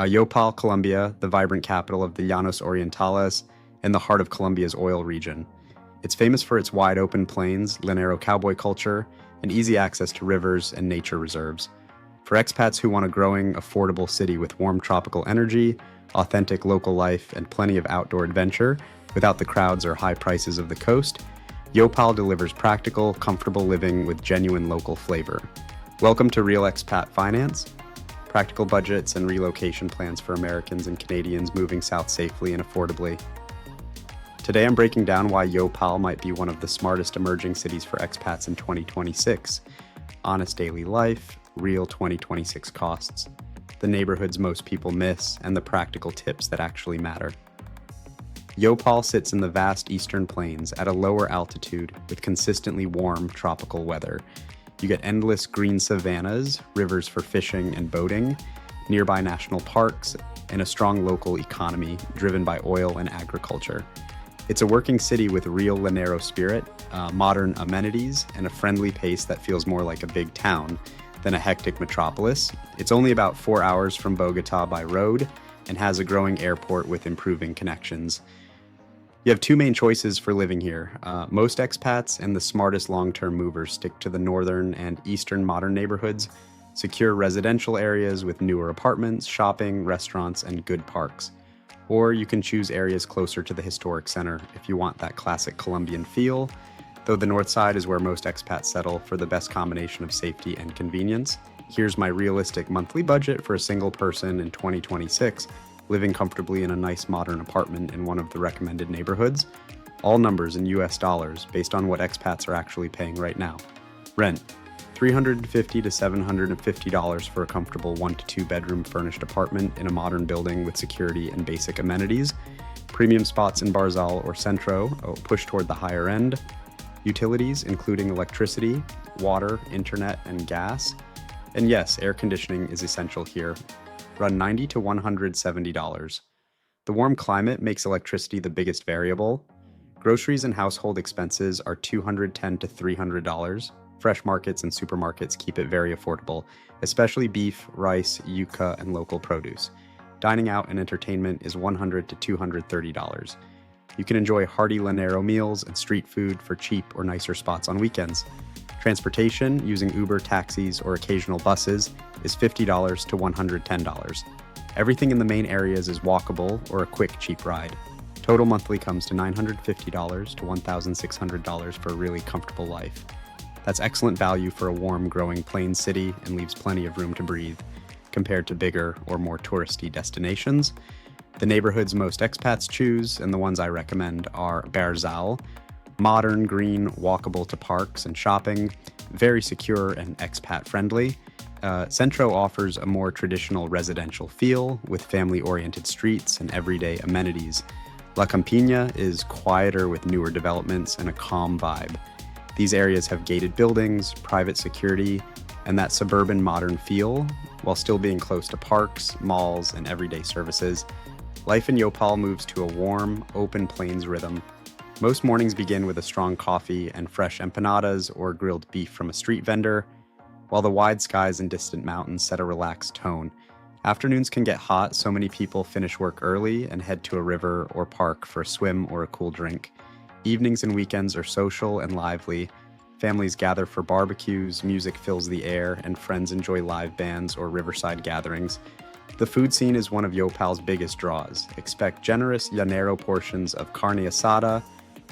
Yopal, Colombia, the vibrant capital of the Llanos Orientales and the heart of Colombia's oil region. It's famous for its wide open plains, llanero cowboy culture, and easy access to rivers and nature reserves. For expats who want a growing, affordable city with warm tropical energy, authentic local life, and plenty of outdoor adventure without the crowds or high prices of the coast, Yopal delivers practical, comfortable living with genuine local flavor. Welcome to Real Expat Finance, practical budgets and relocation plans for Americans and Canadians moving south safely and affordably. Today I'm breaking down why Yopal might be one of the smartest emerging cities for expats in 2026. Honest daily life, real 2026 costs, the neighborhoods most people miss, and the practical tips that actually matter. Yopal sits in the vast eastern plains at a lower altitude with consistently warm tropical weather. You get endless green savannas, rivers for fishing and boating, nearby national parks, and a strong local economy driven by oil and agriculture. It's a working city with real llanero spirit, modern amenities, and a friendly pace that feels more like a big town than a hectic metropolis. It's only about 4 hours from Bogota by road and has a growing airport with improving connections. You have two main choices for living here. Most expats and the smartest long-term movers stick to the northern and eastern modern neighborhoods, secure residential areas with newer apartments, shopping, restaurants, and good parks. Or you can choose areas closer to the historic center if you want that classic Colombian feel, though the north side is where most expats settle for the best combination of safety and convenience. Here's my realistic monthly budget for a single person in 2026, living comfortably in a nice modern apartment in one of the recommended neighborhoods. All numbers in US dollars based on what expats are actually paying right now. Rent, $350 to $750 for a comfortable 1 to 2 bedroom furnished apartment in a modern building with security and basic amenities. Premium spots in Barzal or Centro push toward the higher end. Utilities including electricity, water, internet, and gas. And yes, air conditioning is essential here. Run $90 to $170. The warm climate makes electricity the biggest variable. Groceries and household expenses are $210 to $300. Fresh markets and supermarkets keep it very affordable, especially beef, rice, yuca, and local produce. Dining out and entertainment is $100 to $230. You can enjoy hearty llanero meals and street food for cheap or nicer spots on weekends. Transportation, using Uber, taxis, or occasional buses, is $50 to $110. Everything in the main areas is walkable or a quick, cheap ride. Total monthly comes to $950 to $1,600 for a really comfortable life. That's excellent value for a warm, growing plain city and leaves plenty of room to breathe, compared to bigger or more touristy destinations. The neighborhoods most expats choose, and the ones I recommend, are Barzal, modern, green, walkable to parks and shopping, very secure and expat-friendly. Centro offers a more traditional residential feel with family-oriented streets and everyday amenities. La Campiña is quieter with newer developments and a calm vibe. These areas have gated buildings, private security, and that suburban modern feel, while still being close to parks, malls, and everyday services. Life in Yopal moves to a warm, open plains rhythm. Most mornings begin with a strong coffee and fresh empanadas or grilled beef from a street vendor, while the wide skies and distant mountains set a relaxed tone. Afternoons can get hot, so many people finish work early and head to a river or park for a swim or a cool drink. Evenings and weekends are social and lively. Families gather for barbecues, music fills the air, and friends enjoy live bands or riverside gatherings. The food scene is one of Yopal's biggest draws. Expect generous llanero portions of carne asada,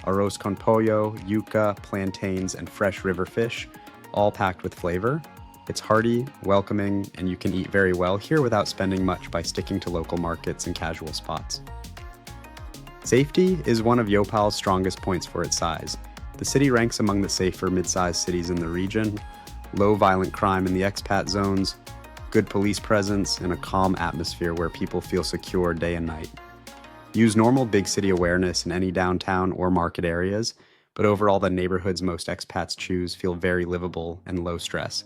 arroz con pollo, yuca, plantains, and fresh river fish, all packed with flavor. It's hearty, welcoming, and you can eat very well here without spending much by sticking to local markets and casual spots. Safety is one of Yopal's strongest points for its size. The city ranks among the safer mid-sized cities in the region. Low violent crime in the expat zones, good police presence, and a calm atmosphere where people feel secure day and night. Use normal big city awareness in any downtown or market areas, but overall the neighborhoods most expats choose feel very livable and low stress.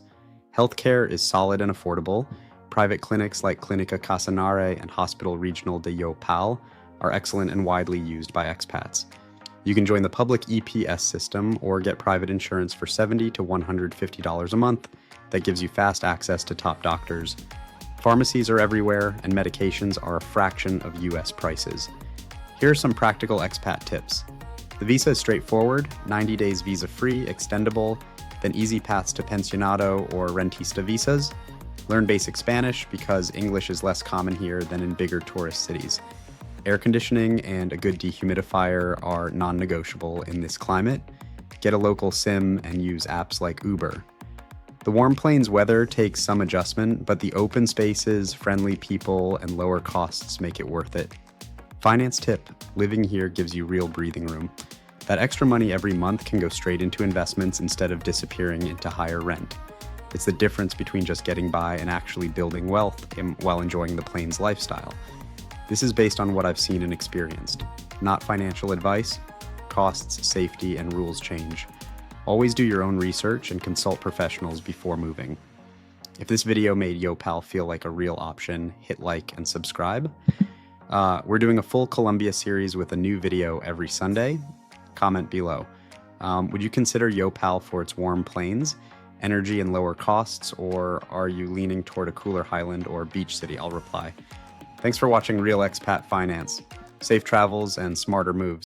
Healthcare is solid and affordable. Private clinics like Clínica Casanare and Hospital Regional de Yopal are excellent and widely used by expats. You can join the public EPS system or get private insurance for $70 to $150 a month that gives you fast access to top doctors. Pharmacies are everywhere, and medications are a fraction of US prices. Here are some practical expat tips. The visa is straightforward, 90 days visa-free, extendable, then easy paths to pensionado or rentista visas. Learn basic Spanish because English is less common here than in bigger tourist cities. Air conditioning and a good dehumidifier are non-negotiable in this climate. Get a local SIM and use apps like Uber. The warm plains weather takes some adjustment, but the open spaces, friendly people, and lower costs make it worth it. Finance tip: living here gives you real breathing room. That extra money every month can go straight into investments instead of disappearing into higher rent. It's the difference between just getting by and actually building wealth while enjoying the plains lifestyle. This is based on what I've seen and experienced, not financial advice. Costs, safety, and rules change. Always do your own research and consult professionals before moving. If this video made Yopal feel like a real option, hit like and subscribe. We're doing a full Colombia series with a new video every Sunday. Comment below. Would you consider Yopal for its warm plains, energy and lower costs, or are you leaning toward a cooler highland or beach city? I'll reply. Thanks for watching Real Expat Finance. Safe travels and smarter moves.